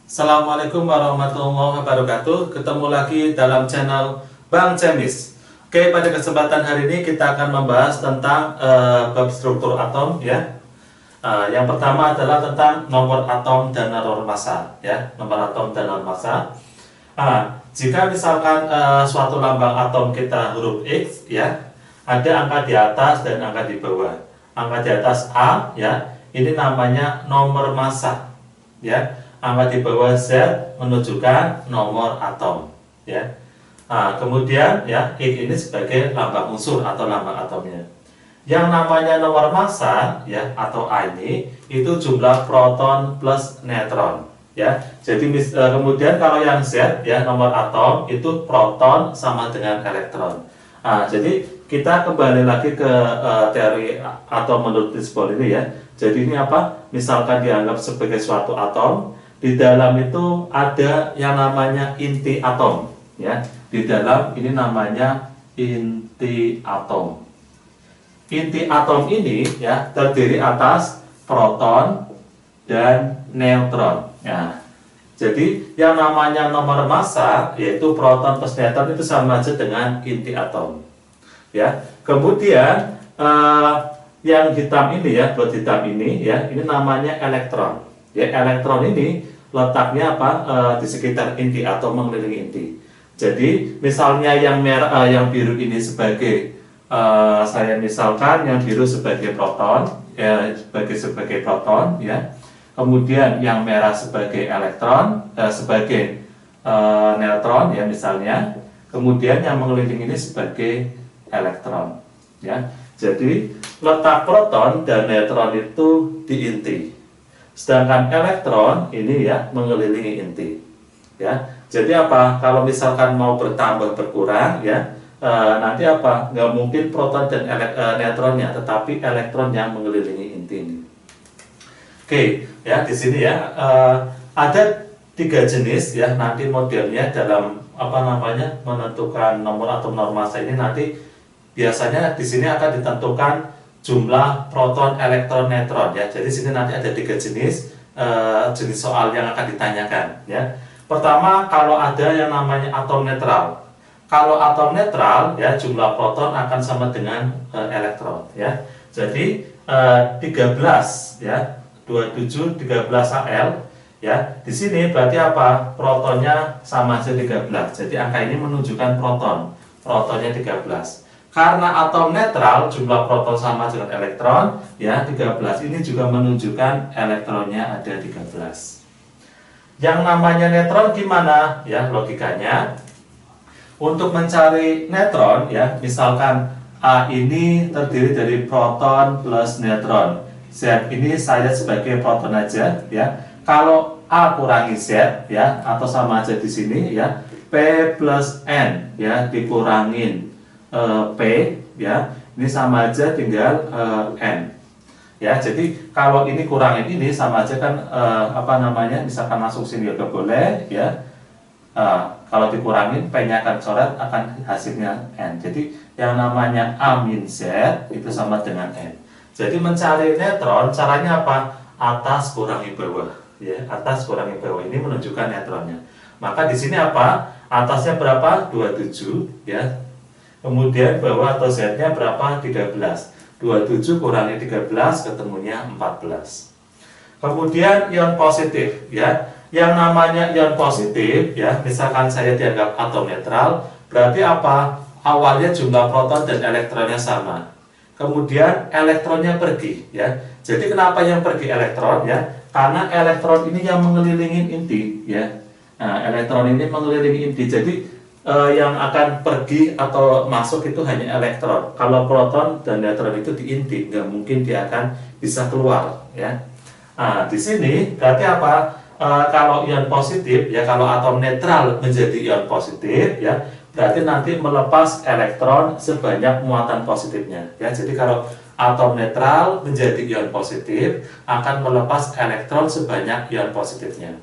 Assalamualaikum warahmatullahi wabarakatuh. Ketemu lagi dalam channel Bang Cemis. Oke, pada kesempatan hari ini kita akan membahas tentang bab struktur atom ya. Yang pertama adalah tentang nomor atom dan nomor massa ya, nomor atom dan nomor massa. Jika misalkan suatu lambang atom kita huruf X ya, ada angka di atas dan angka di bawah. Angka di atas A ya, ini namanya nomor massa ya. Angka di bawah Z menunjukkan nomor atom ya. Kemudian ya X ini sebagai lambang unsur atau lambang atomnya. Yang namanya nomor massa ya atau A ini itu jumlah proton plus neutron ya. Jadi kemudian kalau yang Z ya nomor atom itu proton sama dengan elektron. Jadi kita kembali lagi ke teori atom menurut Fishbone ini ya. Jadi ini apa? Misalkan dianggap sebagai suatu atom. Di dalam itu ada yang namanya inti atom ya. Di dalam ini namanya inti atom. Inti atom ini ya terdiri atas proton dan neutron. Ya. Jadi yang namanya nomor massa yaitu proton plus neutron itu sama aja dengan inti atom. Ya. Kemudian yang hitam ini ya, buat hitam ini ya, ini namanya elektron. Ya, elektron ini letaknya apa di sekitar inti atau mengelilingi inti. Jadi misalnya yang merah, yang biru ini sebagai saya misalkan yang biru sebagai proton, ya sebagai proton, ya. Kemudian yang merah sebagai elektron, sebagai neutron, ya misalnya. Kemudian yang mengelilingi ini sebagai elektron, ya. Jadi letak proton dan neutron itu di inti. Sedangkan elektron ini ya mengelilingi inti ya. Jadi apa, kalau misalkan mau bertambah berkurang ya nanti apa, nggak mungkin proton dan neutronnya, tetapi elektron yang mengelilingi inti ini. Oke ya, di sini ya ada 3 jenis ya nanti modelnya dalam apa namanya menentukan nomor atau nomor massa ini. Nanti biasanya di sini akan ditentukan jumlah proton, elektron, neutron ya. Jadi sini nanti ada 3 jenis jenis soal yang akan ditanyakan ya. Pertama, kalau ada yang namanya atom netral. Kalau atom netral ya jumlah proton akan sama dengan elektron ya. Jadi 13 ya, 27 13 Al ya. Di sini berarti apa? Protonnya sama aja 13. Jadi angka ini menunjukkan proton. Protonnya 13. Karena atom netral jumlah proton sama dengan elektron ya 13, ini juga menunjukkan elektronnya ada 13. Yang namanya neutron gimana ya logikanya? Untuk mencari neutron ya, misalkan A ini terdiri dari proton plus neutron. Z ini saya sebagai proton aja ya. Kalau A kurangi Z ya atau sama aja di sini ya, P plus N ya dikurangin P ya, ini sama aja tinggal N ya. Jadi kalau ini kurangin ini sama aja kan apa namanya, misalkan masuk sini juga boleh ya. Kalau dikurangin P nya akan coret, akan hasilnya N. Jadi yang namanya A min Z itu sama dengan N. Jadi mencari neutron caranya apa? Atas kurangi bawah ya, atas kurangi bawah ini menunjukkan neutronnya. Maka di sini apa? Atasnya berapa? 27 ya. Kemudian bawah atau Z-nya berapa? 13. 27 kurangi 13 ketemunya 14. Kemudian ion positif ya. Yang namanya ion positif ya, misalkan saya dianggap atom netral, berarti apa? Awalnya jumlah proton dan elektronnya sama. Kemudian elektronnya pergi ya. Jadi kenapa yang pergi elektron ya? Karena elektron ini yang mengelilingi inti ya. Nah, elektron ini mengelilingi inti. Jadi yang akan pergi atau masuk itu hanya elektron. Kalau proton dan neutron itu di inti, nggak mungkin dia akan bisa keluar ya. Nah, di sini berarti apa? Kalau ion positif ya, kalau atom netral menjadi ion positif ya, berarti nanti melepas elektron sebanyak muatan positifnya ya. Jadi kalau atom netral menjadi ion positif akan melepas elektron sebanyak ion positifnya.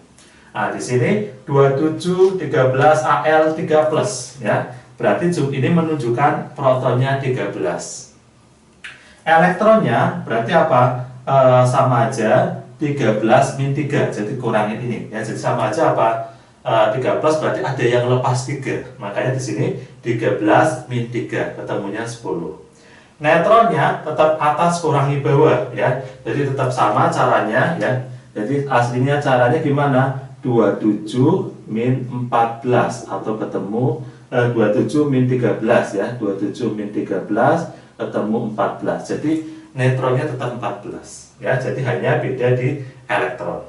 Nah, di sini 27 13 Al 3+ ya. Berarti ini menunjukkan protonnya 13. Elektronnya berarti apa? Sama aja 13 min 3, jadi kurangin ini ya, jadi sama aja apa, 13 berarti ada yang lepas 3, makanya di sini 13 min 3 ketemunya 10. Neutronnya tetap atas kurangi bawah ya, jadi tetap sama caranya ya. Jadi aslinya caranya gimana? 27 min 14 atau ketemu 27 min 13 ya, 27 min 13 ketemu 14. Jadi neutronnya tetap 14 ya, jadi hanya beda di elektron.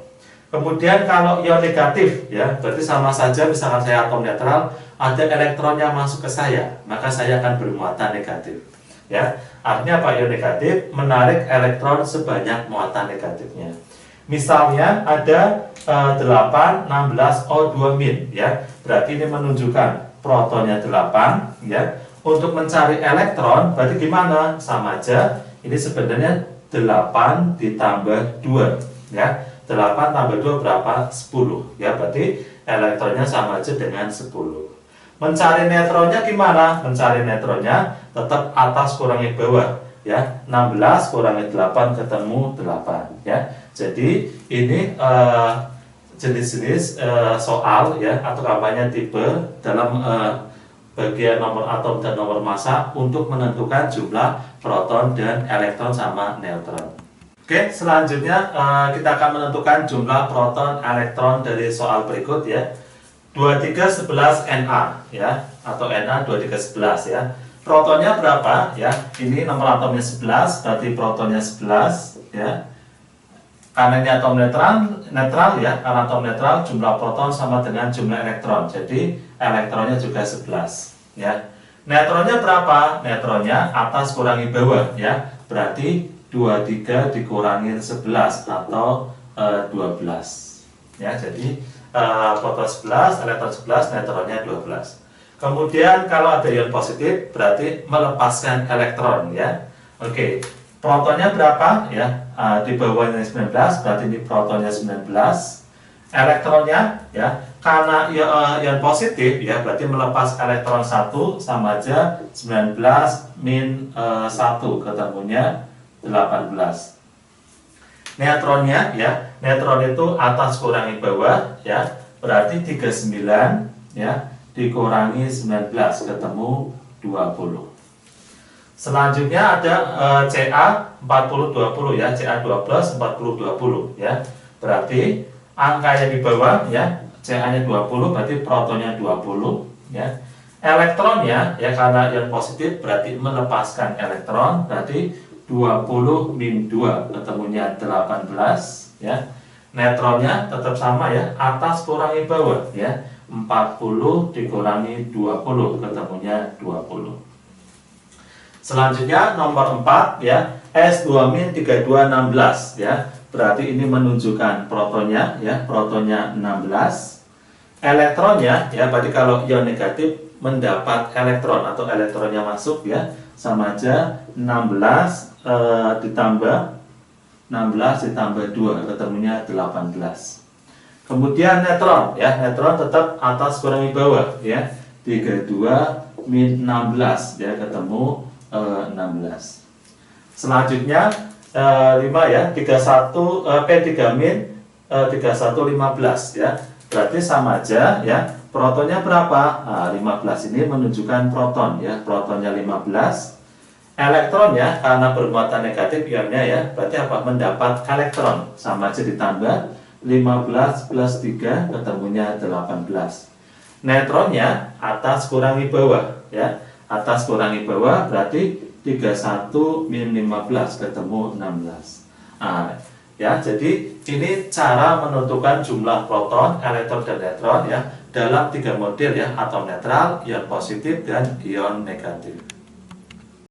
Kemudian kalau ion negatif ya, berarti sama saja, misalkan saya atom netral, ada elektronnya masuk ke saya, maka saya akan bermuatan negatif ya. Artinya apa ion negatif? Menarik elektron sebanyak muatan negatifnya. Misalnya ada 8, 16, O2 min ya, berarti ini menunjukkan protonnya 8 ya. Untuk mencari elektron berarti gimana? Sama aja, ini sebenarnya 8 ditambah 2 ya. 8 tambah 2 berapa? 10 ya, berarti elektronnya sama aja dengan 10. Mencari neutronnya gimana? Mencari neutronnya tetap atas kurangi bawah ya, 16 kurangi 8 ketemu 8 ya. Jadi ini jenis-jenis soal ya, atau kampanye tipe dalam bagian nomor atom dan nomor massa untuk menentukan jumlah proton dan elektron sama neutron. Oke, selanjutnya kita akan menentukan jumlah proton elektron dari soal berikut ya. 2311 Na ya, atau Na 2311 ya. Protonnya berapa ya? Ini nomor atomnya 11, berarti protonnya 11 ya. Karena ini atom netral ya, karena atom netral jumlah proton sama dengan jumlah elektron. Jadi elektronnya juga 11 ya. Neutronnya berapa? Neutronnya atas kurangi bawah ya. Berarti 23 dikurangin 11 atau 12 ya. Jadi proton 11, elektron 11, neutronnya 12. Kemudian kalau ada ion positif berarti melepaskan elektron ya. Oke. Protonnya berapa ya? Di bawahnya 19, berarti ini protonnya 19. Elektronnya ya, karena ion positif ya, berarti melepas elektron 1 sama aja 19 min 1 ketemunya 18. Neutronnya ya, neutron itu atas kurangi bawah ya, berarti 39 ya dikurangi 19 ketemu 20. Selanjutnya ada Ca 4020 ya, Ca12 4020 ya. Berarti angka yang di bawah ya, Ca-nya 20 berarti protonnya 20 ya. Elektronnya ya, karena ion positif berarti melepaskan elektron, berarti 20 min 2 ketemunya 18 ya. Neutronnya tetap sama ya, atas kurangi bawah ya. 40 dikurangi 20 ketemunya 20. Selanjutnya nomor 4 ya, S2-3216 ya. Berarti ini menunjukkan protonnya ya, protonnya 16. Elektronnya ya, berarti kalau ion negatif mendapat elektron atau elektronnya masuk ya, sama aja 16 ditambah 2 ketemunya 18. Kemudian neutron ya, neutron tetap atas kurangi bawah ya. 32 min 16 ya, ketemu 16. Selanjutnya 5 ya, 31 P3 min 3115 ya. Berarti sama aja ya. Protonnya berapa? 15 ini menunjukkan proton ya, protonnya 15. Elektronnya karena bermuatan negatif ionnya ya, berarti apa? Mendapat elektron, sama aja ditambah 15 plus 3 ketemunya 18. Neutronnya atas kurangi bawah ya. Atas kurangi bawah berarti 31 min 15 ketemu 16. Ya, jadi ini cara menentukan jumlah proton, elektron dan neutron ya dalam 3 model ya, atom netral, ion positif dan ion negatif.